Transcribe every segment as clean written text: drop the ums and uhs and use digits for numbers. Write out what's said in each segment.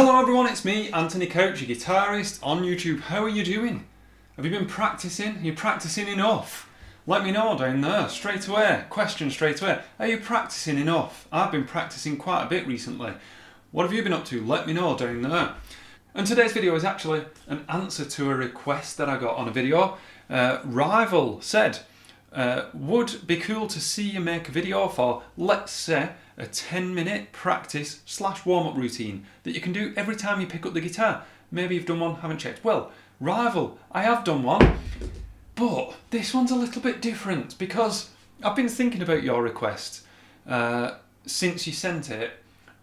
Hello everyone, it's me, Anthony Couch, your guitarist on YouTube. How are you doing? Have you been practicing? Are you practicing enough? Let me know down there, straight away. Question straight away. Are you practicing enough? I've been practicing quite a bit recently. What have you been up to? Let me know down there. And today's video is actually an answer to a request that I got on a video. Rival said, would be cool to see you make a video for, let's say, a 10-minute practice / warm-up routine that you can do every time you pick up the guitar. Maybe you've done one, haven't checked. Well, Rival, I have done one, but this one's a little bit different because I've been thinking about your request since you sent it,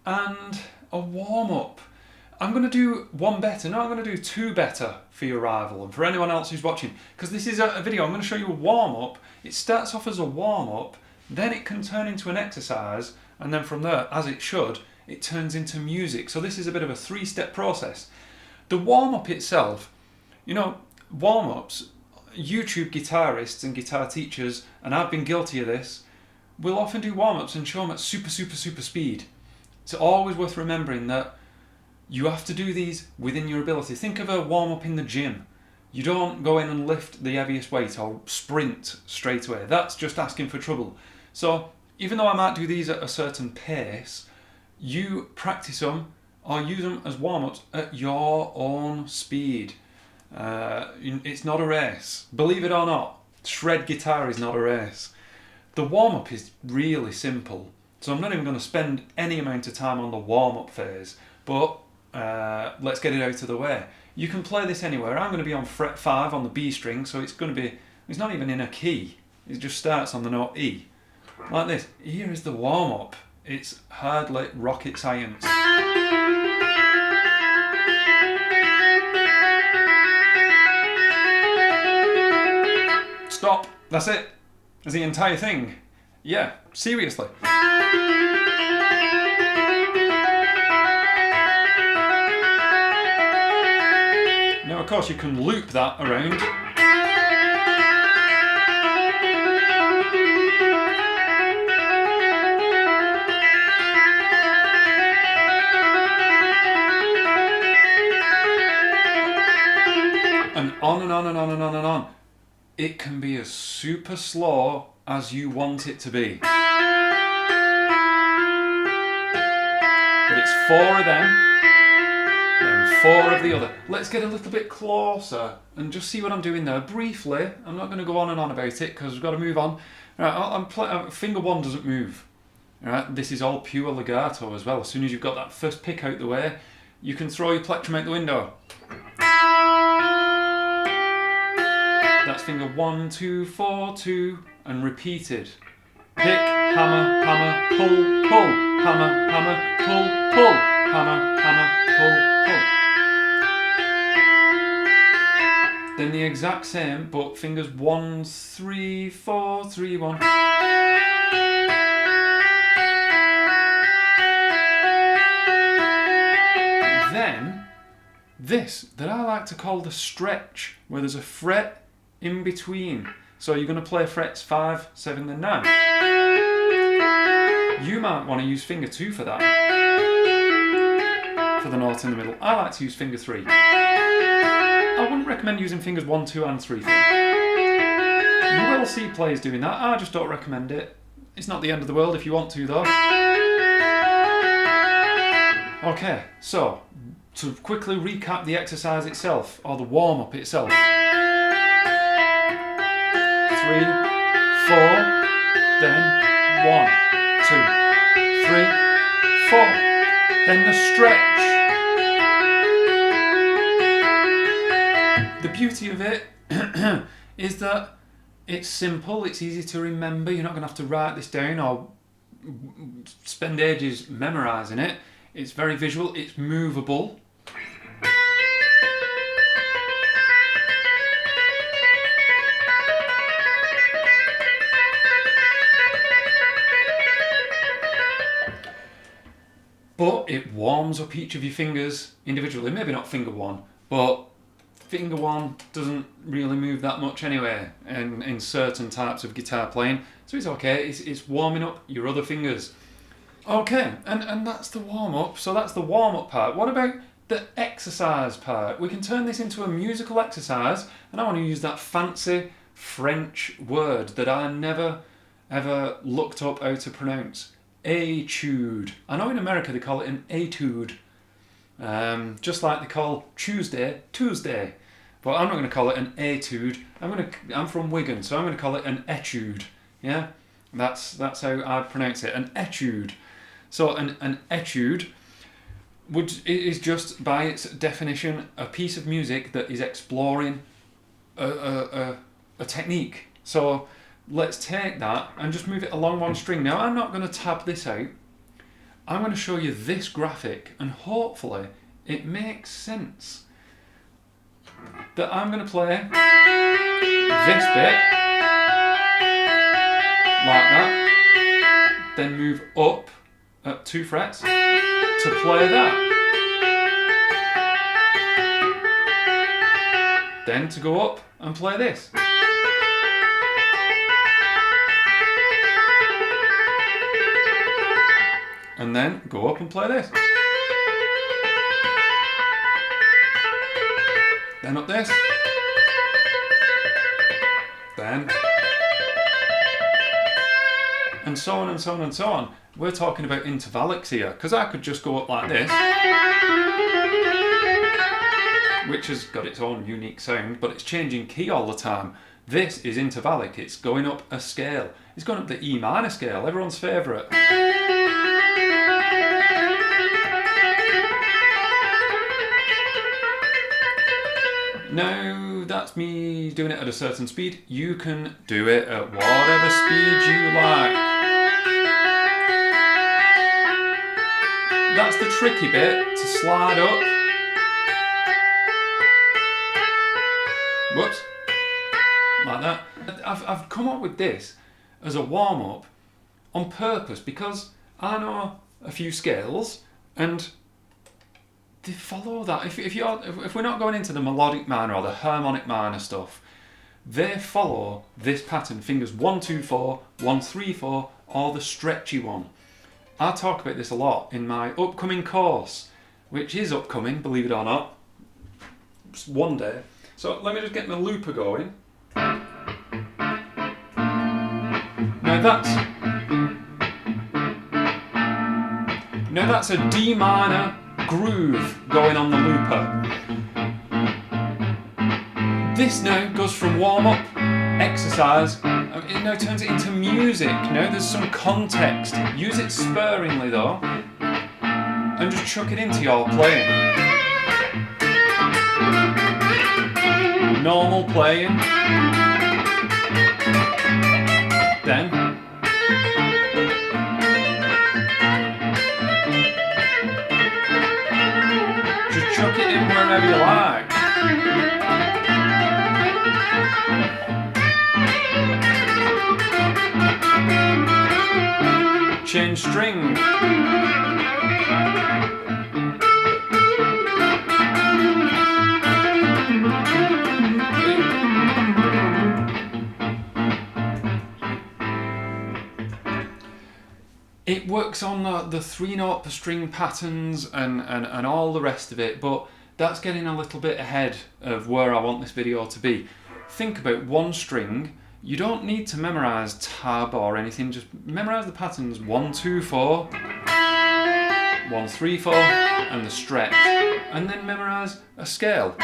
and a warm-up. I'm going to do one better. No, I'm going to do two better for your Rival and for anyone else who's watching, because this is a video. I'm going to show you a warm-up. It starts off as a warm-up, then it can turn into an exercise, and then from there, as it should, it turns into music. So this is a bit of a three-step process. The warm-up itself, you know, warm-ups, YouTube guitarists and guitar teachers, and I've been guilty of this, will often do warm-ups and show them at super speed. It's always worth remembering that you have to do these within your ability. Think of a warm-up in the gym. You don't go in and lift the heaviest weight or sprint straight away. That's just asking for trouble. So even though I might do these at a certain pace, you practice them or use them as warm-ups at your own speed. It's not a race. Believe it or not, shred guitar is not a race. The warm-up is really simple. So I'm not even going to spend any amount of time on the warm-up phase, but let's get it out of the way. You can play this anywhere. I'm going to be on fret 5 on the B string, so it's not even in a key. It just starts on the note E. Like this. Here is the warm-up. It's hardly rocket science. Stop. That's it. That's the entire thing. Yeah, seriously. Now, of course, you can loop that around. And on and on and on and on and on. It can be as super slow as you want it to be. But it's 4 of them, then 4 of the other. Let's get a little bit closer and just see what I'm doing there. Briefly, I'm not going to go on and on about it because we've got to move on. Right, finger 1 doesn't move. Right, this is all pure legato as well. As soon as you've got that first pick out the way, you can throw your plectrum out the window. That's finger 1, 2, 4, 2, and repeated. Pick, hammer, hammer, pull, pull, hammer, hammer, pull, pull, hammer, hammer, pull, pull. Then the exact same, but fingers 1, 3, 4, 3, 1. Then, this, that I like to call the stretch, where there's a fret in between. So you're going to play frets 5, 7 and 9. You might want to use finger 2 for that. For the note in the middle. I like to use finger 3. I wouldn't recommend using fingers 1, 2 and 3 for that. You will see players doing that. I just don't recommend it. It's not the end of the world if you want to though. Okay, so to quickly recap the exercise itself, or the warm-up itself. 3, 4, then 1, 2, 3, 4, then the stretch. The beauty of it is that it's simple, it's easy to remember. You're not going to have to write this down or spend ages memorising it. It's very visual, it's movable. But it warms up each of your fingers individually. Maybe not finger 1, but finger 1 doesn't really move that much anyway in certain types of guitar playing. So it's okay, it's warming up your other fingers. Okay, and that's the warm-up. So that's the warm-up part. What about the exercise part? We can turn this into a musical exercise, and I want to use that fancy French word that I never ever looked up how to pronounce. Etude. I know in America they call it an etude, just like they call Tuesday, Tuesday. But I'm not going to call it an etude. I'm from Wigan, so I'm going to call it an etude. Yeah, that's how I pronounce it. An etude. So an etude is just by its definition a piece of music that is exploring a technique. So let's take that and just move it along one string. Now I'm not going to tab this out. I'm going to show you this graphic, and hopefully it makes sense. That I'm going to play this bit like that, then move up at 2 frets to play that, then to go up and play this. And then go up and play this. Then up this. Then. And so on and so on and so on. We're talking about intervallics here, because I could just go up like this, which has got its own unique sound, but it's changing key all the time. This is intervallic, it's going up a scale. It's going up the E minor scale, everyone's favourite. Now, that's me doing it at a certain speed. You can do it at whatever speed you like. That's the tricky bit, to slide up. Whoops. Like that. I've come up with this as a warm-up on purpose because I know a few scales and they follow that. If we're not going into the melodic minor or the harmonic minor stuff, they follow this pattern, fingers 1, 2, 4, 1, 3, 4, or the stretchy one. I talk about this a lot in my upcoming course, which is upcoming, believe it or not, just one day. So let me just get my looper going. Now that's a D minor groove going on the looper. This now goes from warm-up, exercise, it now turns it into music. Now there's some context. Use it sparingly though, and just chuck it into your playing. Normal playing. Then just chuck it in wherever you like. Change string. It works on the 3/0 per string patterns and all the rest of it, but that's getting a little bit ahead of where I want this video to be. Think about one string. You don't need to memorise tab or anything, just memorise the patterns 1, 2, 4, 1, 3, 4, and the stretch, and then memorise a scale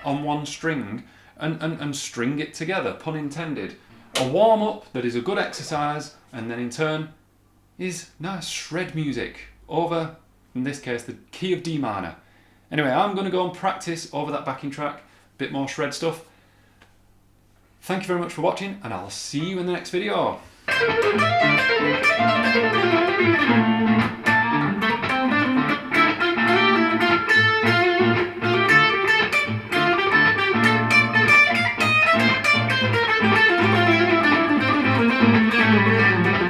on one string and string it together, pun intended. A warm-up that is a good exercise, and then in turn is nice shred music over, in this case, the key of D minor. Anyway, I'm going to go and practice over that backing track, a bit more shred stuff. Thank you very much for watching, and I'll see you in the next video.